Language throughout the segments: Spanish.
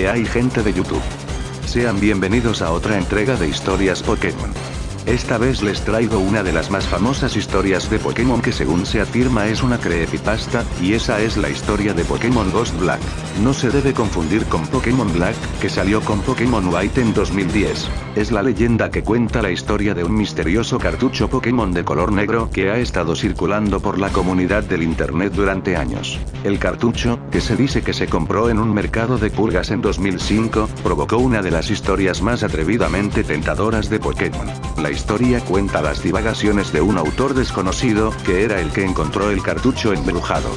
que hay, gente de YouTube? Sean bienvenidos a otra entrega de historias Pokémon. Esta vez les traigo una de las más famosas historias de Pokémon que según se afirma es una creepypasta, y esa es la historia de Pokémon Ghost Black. No se debe confundir con Pokémon Black, que salió con Pokémon White en 2010. Es la leyenda que cuenta la historia de un misterioso cartucho Pokémon de color negro que ha estado circulando por la comunidad del internet durante años. El cartucho, que se dice que se compró en un mercado de pulgas en 2005, provocó una de las historias más atrevidamente tentadoras de Pokémon. La historia cuenta las divagaciones de un autor desconocido, que era el que encontró el cartucho embrujado.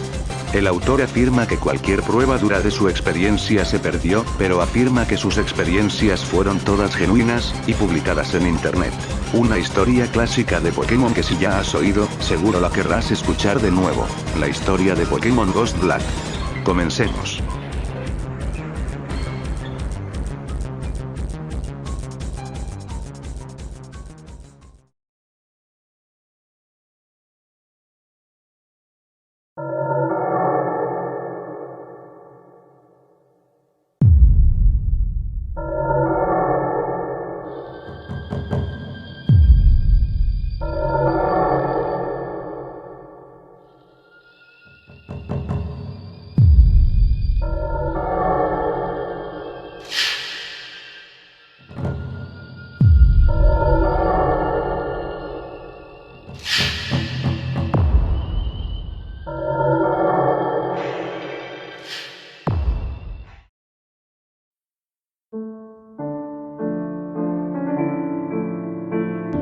El autor afirma que cualquier prueba dura de su experiencia se perdió, pero afirma que sus experiencias fueron todas genuinas, y publicadas en internet. Una historia clásica de Pokémon que si ya has oído, seguro la querrás escuchar de nuevo. La historia de Pokémon Ghost Black. Comencemos.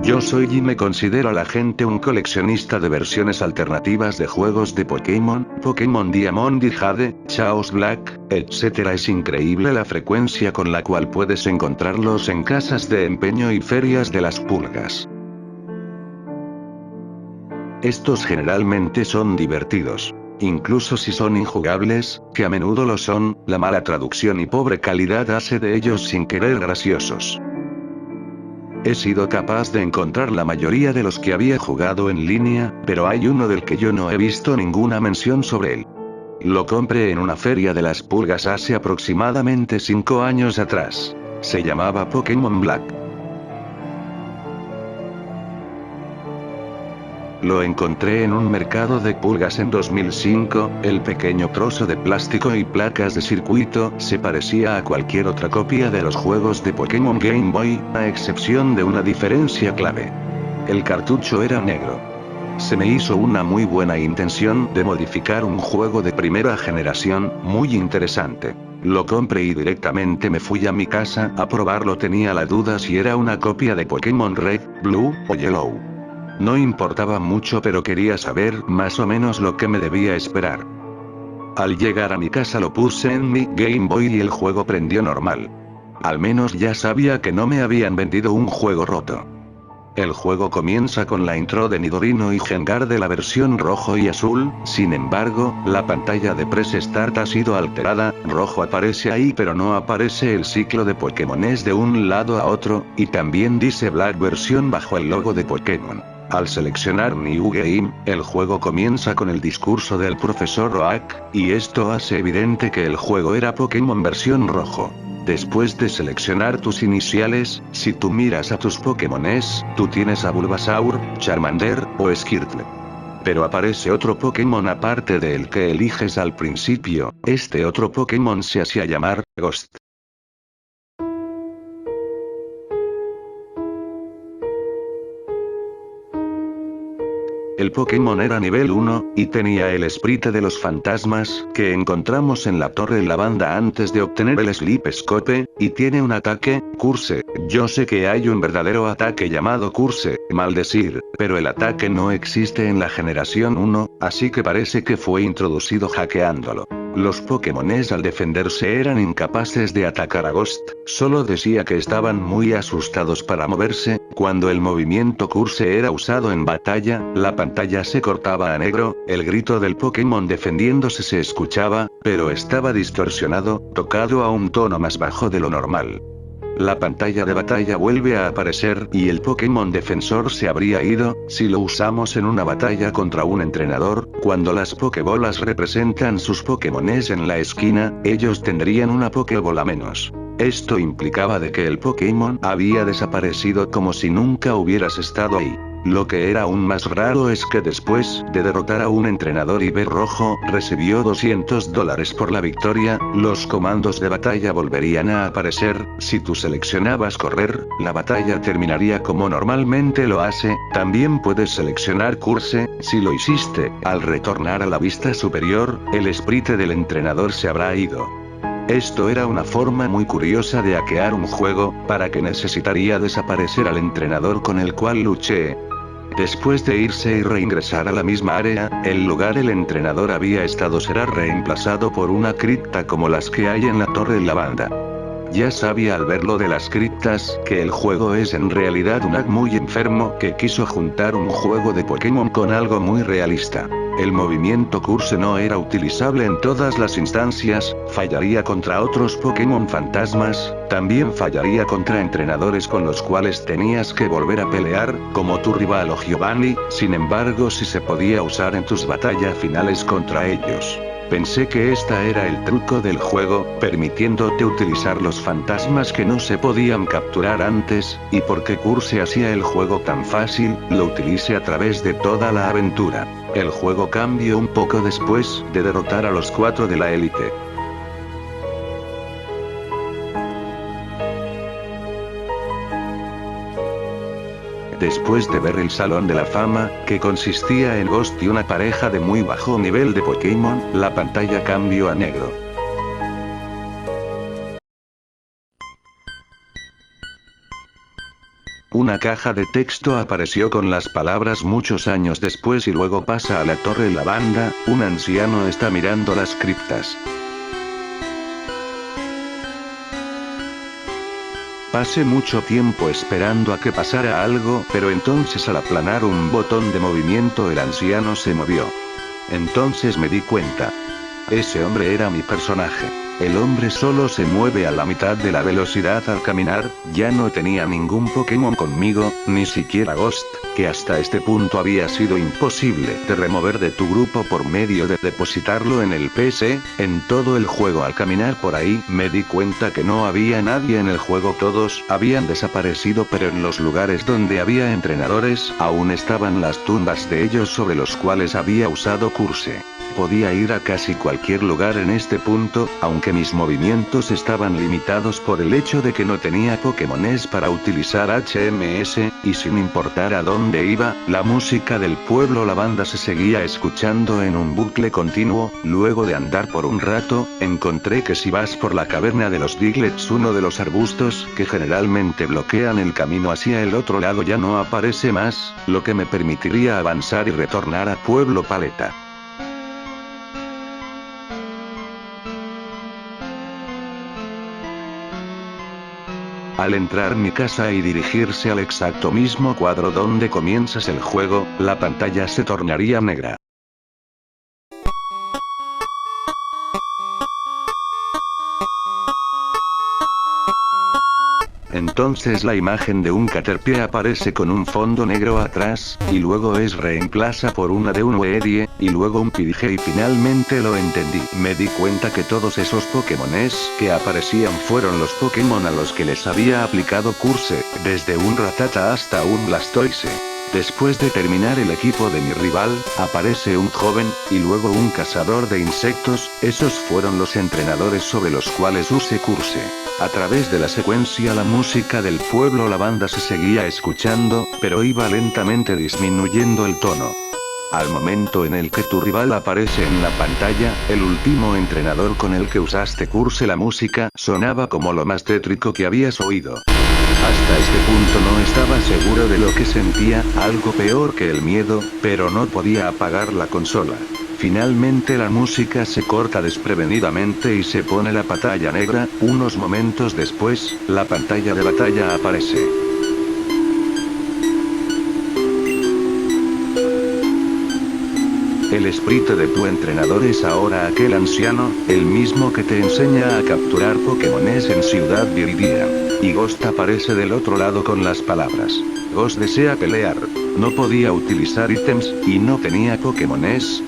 Yo soy y me considero a la gente un coleccionista de versiones alternativas de juegos de Pokémon, Pokémon Diamond y Jade, Chaos Black, etc. Es increíble la frecuencia con la cual puedes encontrarlos en casas de empeño y ferias de las pulgas. Estos generalmente son divertidos. Incluso si son injugables, que a menudo lo son, la mala traducción y pobre calidad hace de ellos sin querer graciosos. He sido capaz de encontrar la mayoría de los que había jugado en línea, pero hay uno del que yo no he visto ninguna mención sobre él. Lo compré en una feria de las pulgas hace aproximadamente 5 años atrás. Se llamaba Pokémon Black. Lo encontré en un mercado de pulgas en 2005, el pequeño trozo de plástico y placas de circuito se parecía a cualquier otra copia de los juegos de Pokémon Game Boy, a excepción de una diferencia clave. El cartucho era negro. Se me hizo una muy buena intención de modificar un juego de primera generación, muy interesante. Lo compré y directamente me fui a mi casa a probarlo. Tenía la duda si era una copia de Pokémon Red, Blue o Yellow. No importaba mucho, pero quería saber más o menos lo que me debía esperar. Al llegar a mi casa lo puse en mi Game Boy y el juego prendió normal. Al menos ya sabía que no me habían vendido un juego roto. El juego comienza con la intro de Nidorino y Gengar de la versión rojo y azul, sin embargo, la pantalla de Press Start ha sido alterada, rojo aparece ahí pero no aparece el ciclo de Pokémones de un lado a otro, y también dice Black versión bajo el logo de Pokémon. Al seleccionar New Game, el juego comienza con el discurso del profesor Oak, y esto hace evidente que el juego era Pokémon versión rojo. Después de seleccionar tus iniciales, si tú miras a tus Pokémones, tú tienes a Bulbasaur, Charmander, o Squirtle. Pero aparece otro Pokémon aparte del que eliges al principio, este otro Pokémon se hacía llamar Ghost. El Pokémon era nivel 1, y tenía el sprite de los fantasmas, que encontramos en la Torre Lavanda antes de obtener el Sleep Scope, y tiene un ataque, Curse. Yo sé que hay un verdadero ataque llamado Curse, maldecir, pero el ataque no existe en la generación 1, así que parece que fue introducido hackeándolo. Los Pokémones al defenderse eran incapaces de atacar a Ghost, solo decía que estaban muy asustados para moverse. Cuando el movimiento Curse era usado en batalla, la pantalla se cortaba a negro, el grito del Pokémon defendiéndose se escuchaba, pero estaba distorsionado, tocado a un tono más bajo de lo normal. La pantalla de batalla vuelve a aparecer y el Pokémon defensor se habría ido, si lo usamos en una batalla contra un entrenador, cuando las Pokébolas representan sus Pokémones en la esquina, ellos tendrían una Pokébola menos. Esto implicaba de que el Pokémon había desaparecido como si nunca hubieras estado ahí. Lo que era aún más raro es que después de derrotar a un entrenador Iber rojo, recibió $200 por la victoria, los comandos de batalla volverían a aparecer, si tú seleccionabas correr, la batalla terminaría como normalmente lo hace, también puedes seleccionar curse, si lo hiciste, al retornar a la vista superior, el sprite del entrenador se habrá ido. Esto era una forma muy curiosa de hackear un juego, para que necesitaría desaparecer al entrenador con el cual luché. Después de irse y reingresar a la misma área, el lugar el entrenador había estado será reemplazado por una cripta como las que hay en la Torre Lavanda. Ya sabía al ver lo de las criptas, que el juego es en realidad un hack muy enfermo que quiso juntar un juego de Pokémon con algo muy realista. El movimiento curse no era utilizable en todas las instancias, fallaría contra otros Pokémon fantasmas, también fallaría contra entrenadores con los cuales tenías que volver a pelear, como tu rival o Giovanni, sin embargo sí se podía usar en tus batallas finales contra ellos. Pensé que esta era el truco del juego, permitiéndote utilizar los fantasmas que no se podían capturar antes, y porque Curse hacía el juego tan fácil, lo utilicé a través de toda la aventura. El juego cambió un poco después de derrotar a los 4 de la élite. Después de ver el Salón de la Fama, que consistía en Ghost y una pareja de muy bajo nivel de Pokémon, la pantalla cambió a negro. Una caja de texto apareció con las palabras muchos años después y luego pasa a la Torre Lavanda, un anciano está mirando las criptas. Pasé mucho tiempo esperando a que pasara algo, pero entonces al aplanar un botón de movimiento el anciano se movió. Entonces me di cuenta. Ese hombre era mi personaje. El hombre solo se mueve a la mitad de la velocidad al caminar, ya no tenía ningún Pokémon conmigo, ni siquiera Ghost, que hasta este punto había sido imposible de remover de tu grupo por medio de depositarlo en el PC, en todo el juego al caminar por ahí me di cuenta que no había nadie en el juego, todos habían desaparecido, pero en los lugares donde había entrenadores aún estaban las tumbas de ellos sobre los cuales había usado Curse. Podía ir a casi cualquier lugar en este punto, aunque mis movimientos estaban limitados por el hecho de que no tenía Pokémones para utilizar HMS, y sin importar a dónde iba, la música del pueblo Lavanda se seguía escuchando en un bucle continuo. Luego de andar por un rato, encontré que si vas por la caverna de los Diglets, uno de los arbustos que generalmente bloquean el camino hacia el otro lado ya no aparece más, lo que me permitiría avanzar y retornar a Pueblo Paleta. Al entrar mi casa y dirigirse al exacto mismo cuadro donde comienzas el juego, la pantalla se tornaría negra. Entonces la imagen de un Caterpie aparece con un fondo negro atrás, y luego es reemplaza por una de un Weedie, y luego un Pidgey y finalmente lo entendí. Me di cuenta que todos esos Pokémones que aparecían fueron los Pokémon a los que les había aplicado Curse, desde un Rattata hasta un Blastoise. Después de terminar el equipo de mi rival, aparece un joven, y luego un cazador de insectos, esos fueron los entrenadores sobre los cuales usé Curse. A través de la secuencia la música del pueblo Lavanda se seguía escuchando, pero iba lentamente disminuyendo el tono. Al momento en el que tu rival aparece en la pantalla, el último entrenador con el que usaste Curse, la música sonaba como lo más tétrico que habías oído. Hasta este punto no estaba seguro de lo que sentía, algo peor que el miedo, pero no podía apagar la consola. Finalmente la música se corta desprevenidamente y se pone la pantalla negra. Unos momentos después, la pantalla de batalla aparece. El sprite de tu entrenador es ahora aquel anciano, el mismo que te enseña a capturar Pokémones en Ciudad Viridian. y Ghost aparece del otro lado con las palabras: Ghost desea pelear. No podía utilizar ítems, y no tenía Pokémones.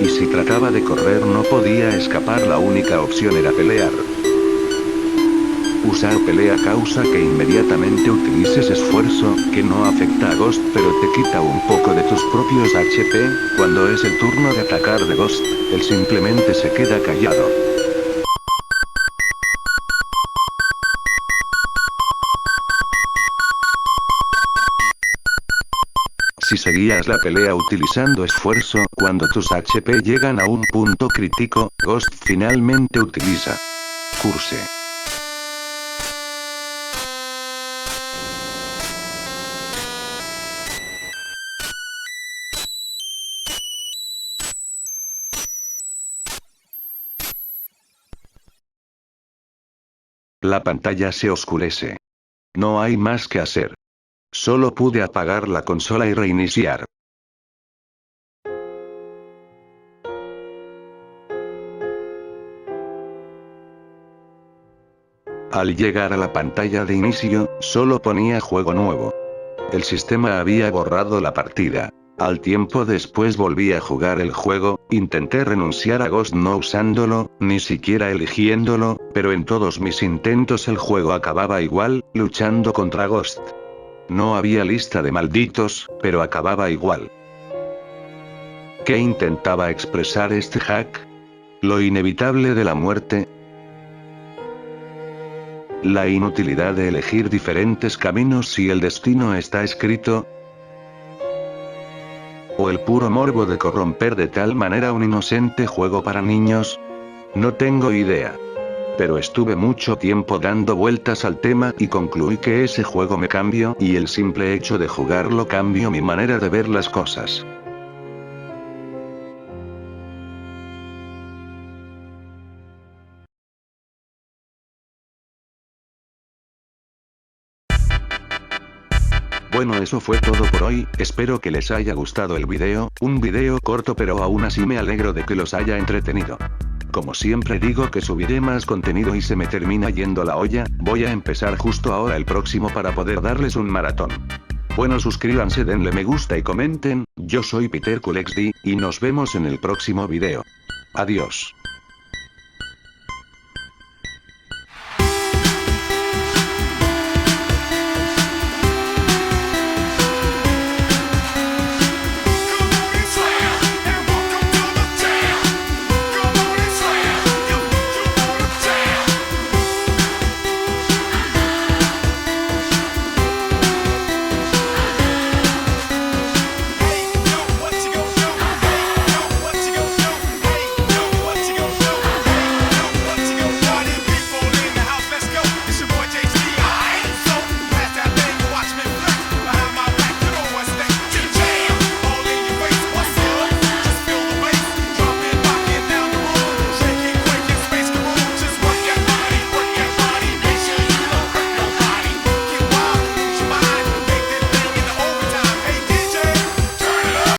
Y si trataba de correr no podía escapar, la única opción era pelear. Usar pelea causa que inmediatamente utilices esfuerzo, que no afecta a Ghost pero te quita un poco de tus propios HP. Cuando es el turno de atacar de Ghost, él simplemente se queda callado. Si seguías la pelea utilizando esfuerzo, cuando tus HP llegan a un punto crítico, Ghost finalmente utiliza Curse. La pantalla se oscurece. No hay más que hacer. Solo pude apagar la consola y reiniciar. Al llegar a la pantalla de inicio, solo ponía juego nuevo. El sistema había borrado la partida. Al tiempo después volví a jugar el juego, intenté renunciar a Ghost no usándolo, ni siquiera eligiéndolo, pero en todos mis intentos el juego acababa igual, luchando contra Ghost. No había lista de malditos, pero acababa igual. ¿Qué intentaba expresar este hack? Lo inevitable de la muerte. La inutilidad de elegir diferentes caminos si el destino está escrito. ¿O el puro morbo de corromper de tal manera un inocente juego para niños? No tengo idea. Pero estuve mucho tiempo dando vueltas al tema y concluí que ese juego me cambió, y el simple hecho de jugarlo cambió mi manera de ver las cosas. Bueno, eso fue todo por hoy, espero que les haya gustado el video, un video corto pero aún así me alegro de que los haya entretenido. Como siempre digo que subiré más contenido y se me termina yendo la olla, voy a empezar justo ahora el próximo para poder darles un maratón. Bueno, suscríbanse, denle me gusta y comenten. Yo soy PeterCoolXD, y nos vemos en el próximo video. Adiós.